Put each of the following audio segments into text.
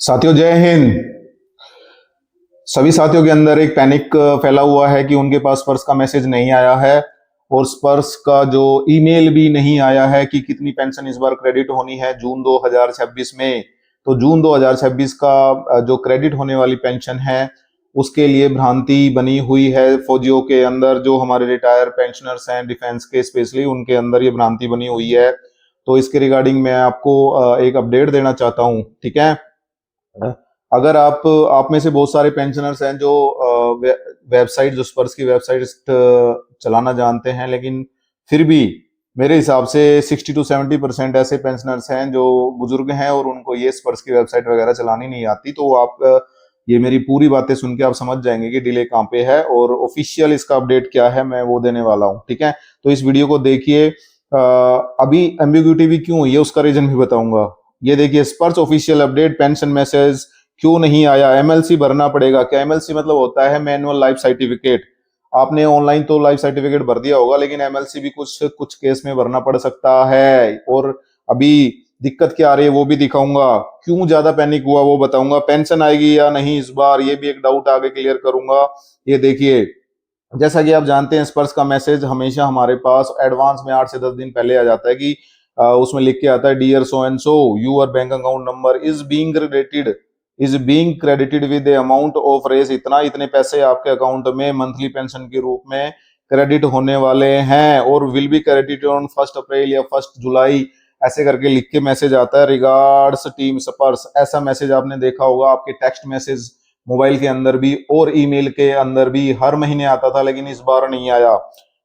साथियों जय हिंद। सभी साथियों के अंदर एक पैनिक फैला हुआ है कि उनके पास स्पर्श का मैसेज नहीं आया है और स्पर्श का जो ईमेल भी नहीं आया है कि कितनी पेंशन इस बार क्रेडिट होनी है जून 2026 में। तो जून 2026 का जो क्रेडिट होने वाली पेंशन है उसके लिए भ्रांति बनी हुई है फौजियों के अंदर, जो हमारे रिटायर पेंशनर्स हैं डिफेंस के स्पेशली, उनके अंदर ये भ्रांति बनी हुई है। तो इसके रिगार्डिंग मैं आपको एक अपडेट देना चाहता हूँ, ठीक है। अगर आप में से बहुत सारे पेंशनर्स हैं जो वेबसाइट, जो स्पर्श की वेबसाइट चलाना जानते हैं, लेकिन फिर भी मेरे हिसाब से 60 to 70% ऐसे पेंशनर्स हैं जो बुजुर्ग हैं और उनको ये स्पर्श की वेबसाइट वगैरह चलानी नहीं आती। तो आप ये मेरी पूरी बातें सुन के आप समझ जाएंगे कि डिले कहाँ पे है और ऑफिशियल इसका अपडेट क्या है, मैं वो देने वाला हूँ, ठीक है। तो इस वीडियो को देखिए। अभी एम्बिग्यूटी भी क्यों हुई है उसका रीजन भी बताऊंगा। ये देखिए, स्पर्श ऑफिशियल अपडेट, पेंशन मैसेज क्यों नहीं आया, एमएलसी भरना पड़ेगा क्या। एमएलसी मतलब होता है मैनुअल लाइफ सर्टिफिकेट। आपने ऑनलाइन तो लाइफ सर्टिफिकेट भर दिया होगा, लेकिन एमएलसी भी कुछ कुछ केस में भरना पड़ सकता है। और अभी दिक्कत क्या आ रही है वो भी दिखाऊंगा, क्यों ज्यादा पैनिक हुआ वो बताऊंगा, पेंशन आएगी या नहीं इस बार ये भी एक डाउट आगे क्लियर करूंगा। ये देखिए, जैसा कि आप जानते हैं स्पर्श का मैसेज हमेशा हमारे पास एडवांस में 8 से 10 दिन पहले आ जाता है कि उसमें लिख के आता है dear so and so your bank account number is being credited with the amount of रेस, इतने पैसे आपके अकाउंट में मंथली पेंशन के रूप में क्रेडिट होने वाले हैं और विल बी क्रेडिटेड ऑन 1 अप्रैल या 1 जुलाई, ऐसे करके लिख के मैसेज आता है। रिगार्ड्स टीम स्पर्श, ऐसा मैसेज आपने देखा होगा आपके टेक्स्ट मैसेज मोबाइल के अंदर भी और ईमेल के अंदर भी हर महीने आता था, लेकिन इस बार नहीं आया।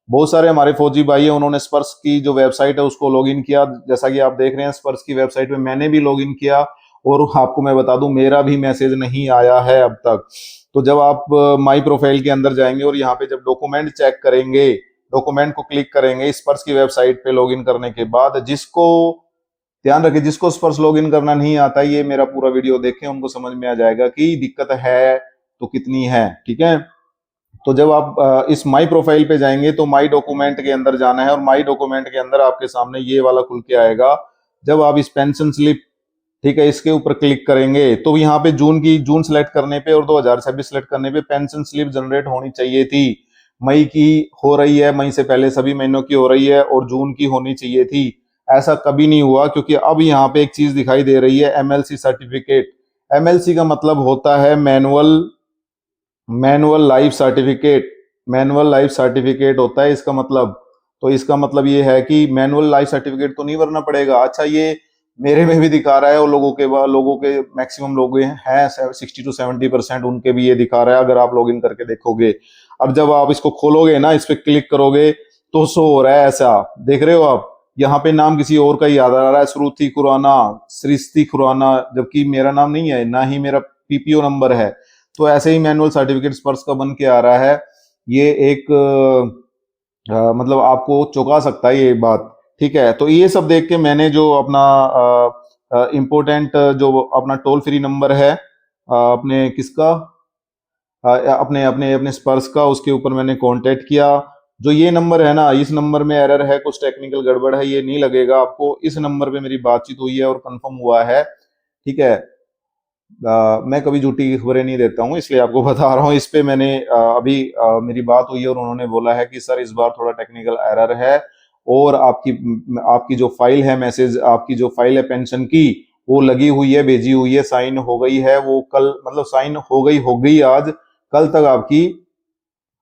बहुत सारे हमारे फौजी भाई हैं, उन्होंने स्पर्श की जो वेबसाइट है उसको लॉगिन किया, जैसा कि आप देख रहे हैं स्पर्श की वेबसाइट में मैंने भी लॉगिन किया और आपको मैं बता दूं मेरा भी मैसेज नहीं आया है अब तक। तो जब आप माई प्रोफाइल के अंदर जाएंगे और यहाँ पे जब डॉक्यूमेंट चेक करेंगे, डॉक्यूमेंट को क्लिक करेंगे स्पर्श की वेबसाइट पे लॉगिन करने के बाद, ध्यान रखिए जिसको स्पर्श लॉगिन करना नहीं आता, ये मेरा पूरा वीडियो देखें, उनको समझ में आ जाएगा कि दिक्कत है तो कितनी है, ठीक है। तो जब आप इस माई प्रोफाइल पे जाएंगे तो माई डॉक्यूमेंट के अंदर जाना है और माई डॉक्यूमेंट के अंदर आपके सामने ये वाला खुल के आएगा। जब आप इस पेंशन स्लिप, ठीक है, इसके ऊपर क्लिक करेंगे तो यहाँ पे जून सेलेक्ट करने पे और 2026 सेलेक्ट करने पे पेंशन स्लिप जनरेट होनी चाहिए थी। मई की हो रही है, मई से पहले सभी महीनों की हो रही है और जून की होनी चाहिए थी। ऐसा कभी नहीं हुआ क्योंकि अब यहाँ पे एक चीज दिखाई दे रही है, एमएलसी सर्टिफिकेट। एमएलसी का मतलब होता है manual life certificate, manual life certificate होता है इसका मतलब। तो इसका मतलब ये है कि मैनुअल लाइफ सर्टिफिकेट तो नहीं भरना पड़ेगा। अच्छा, ये मेरे में भी दिखा रहा है और लोगों के मैक्सिमम लोग हैं 60 to 70%, उनके भी ये दिखा रहा है अगर आप लॉगिन करके देखोगे। अब जब आप इसको खोलोगे ना, इस पे क्लिक करोगे तो शो हो रहा है ऐसा, देख रहे हो आप, यहाँ पे नाम किसी और का ही याद आ रहा है, श्रुति खुराना, सृष्टि खुराना, जबकि मेरा नाम नहीं है, ना ही मेरा पीपीओ नंबर है। तो ऐसे ही मैनुअल सर्टिफिकेट स्पर्श का बन के आ रहा है। ये एक मतलब आपको चौंका सकता है ये बात, ठीक है। तो ये सब देख के मैंने जो अपना इम्पोर्टेंट जो अपना टोल फ्री नंबर है अपने किसका अपने अपने अपने स्पर्श का, उसके ऊपर मैंने कांटेक्ट किया। जो ये नंबर है ना, इस नंबर में एरर है, कुछ टेक्निकल गड़बड़ है, ये नहीं लगेगा आपको। इस नंबर पे मेरी बातचीत हुई है और कंफर्म हुआ है, ठीक है। मैं कभी झूठी खबरें नहीं देता हूँ, इसलिए आपको बता रहा हूँ। इस पे मैंने अभी मेरी बात हुई है और उन्होंने बोला है कि सर इस बार थोड़ा टेक्निकल एरर है और आपकी जो फाइल है, मैसेज आपकी जो फाइल है पेंशन की, वो लगी हुई है, भेजी हुई है, साइन हो गई है, वो कल मतलब साइन हो गई आज, कल तक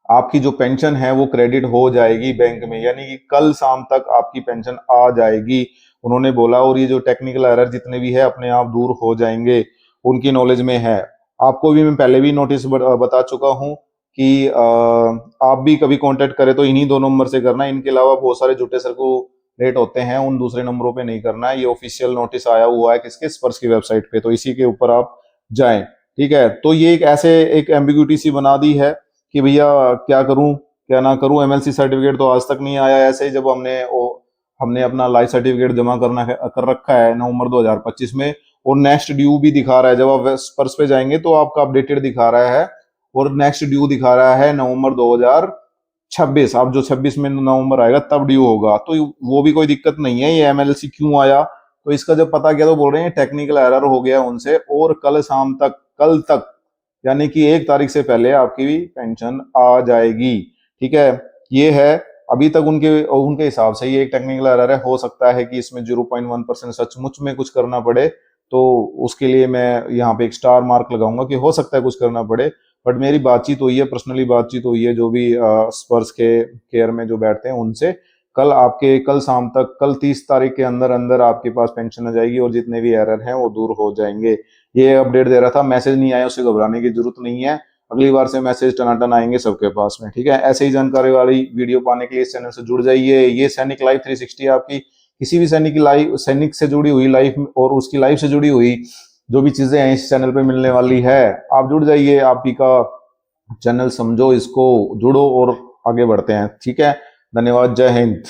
आपकी जो पेंशन है वो क्रेडिट हो जाएगी बैंक में, यानी कि कल शाम तक आपकी पेंशन आ जाएगी, उन्होंने बोला। और ये जो टेक्निकल एरर जितने भी है अपने आप दूर हो जाएंगे, उनकी नॉलेज में है। आपको भी मैं पहले भी नोटिस बता चुका हूं कि आप भी कभी कांटेक्ट करें तो इन्हीं दो नंबर से करना, इनके अलावा बहुत सारे झूठे सर्कुलेट होते हैं, उन दूसरे नंबरों पे नहीं करना है। ये ऑफिशियल नोटिस आया हुआ है किसके, स्पर्श की वेबसाइट पे, तो इसी के ऊपर आप जाएं, ठीक है। तो ये एक एम्बिग्यूटी सी बना दी है कि भैया क्या करूं क्या ना करूं। एमएलसी सर्टिफिकेट तो आज तक नहीं आया। ऐसे ही जब हमने अपना लाइफ सर्टिफिकेट जमा कर रखा है नवंबर 2025 में, और नेक्स्ट ड्यू भी दिखा रहा है, जब आप स्पर्श पे जाएंगे तो आपका अपडेटेड दिखा रहा है और नेक्स्ट ड्यू दिखा रहा है नवंबर 2026। अब जो 26 में नवंबर आएगा तब ड्यू होगा, तो वो भी कोई दिक्कत नहीं है। ये एमएलसी क्यों आया तो इसका जब पता किया तो बोल रहे हैं टेक्निकल एरर हो गया उनसे, और कल शाम तक, कल तक यानी कि 1 तारीख से पहले आपकी भी पेंशन आ जाएगी। ठीक है, ये है अभी तक उनके उनके हिसाब से ये एक टेक्निकल एरर है। हो सकता है कि इसमें 0.1% सचमुच में कुछ करना पड़े, तो उसके लिए मैं यहाँ पे एक स्टार मार्क लगाऊंगा कि हो सकता है कुछ करना पड़े। बट मेरी बातचीत हुई है, पर्सनली बातचीत हुई है जो भी स्पर्स के केयर में जो बैठते हैं उनसे, कल शाम तक, कल 30 तारीख के अंदर अंदर आपके पास पेंशन आ जाएगी और जितने भी एरर हैं वो दूर हो जाएंगे। ये अपडेट दे रहा था, मैसेज नहीं आया उससे घबराने की जरूरत नहीं है, अगली बार से मैसेज टनाटन आएंगे सबके पास में। ठीक है, ऐसे ही जानकारी वाली वीडियो पाने के लिए इस चैनल से जुड़ जाइए। ये सैनिक लाइव 360 आपकी किसी भी सैनिक से जुड़ी हुई लाइफ और उसकी लाइफ से जुड़ी हुई जो भी चीजें हैं इस चैनल पे मिलने वाली है। आप जुड़ जाइए, आप ही का चैनल समझो इसको, जुड़ो और आगे बढ़ते हैं। ठीक है, धन्यवाद, जय हिंद।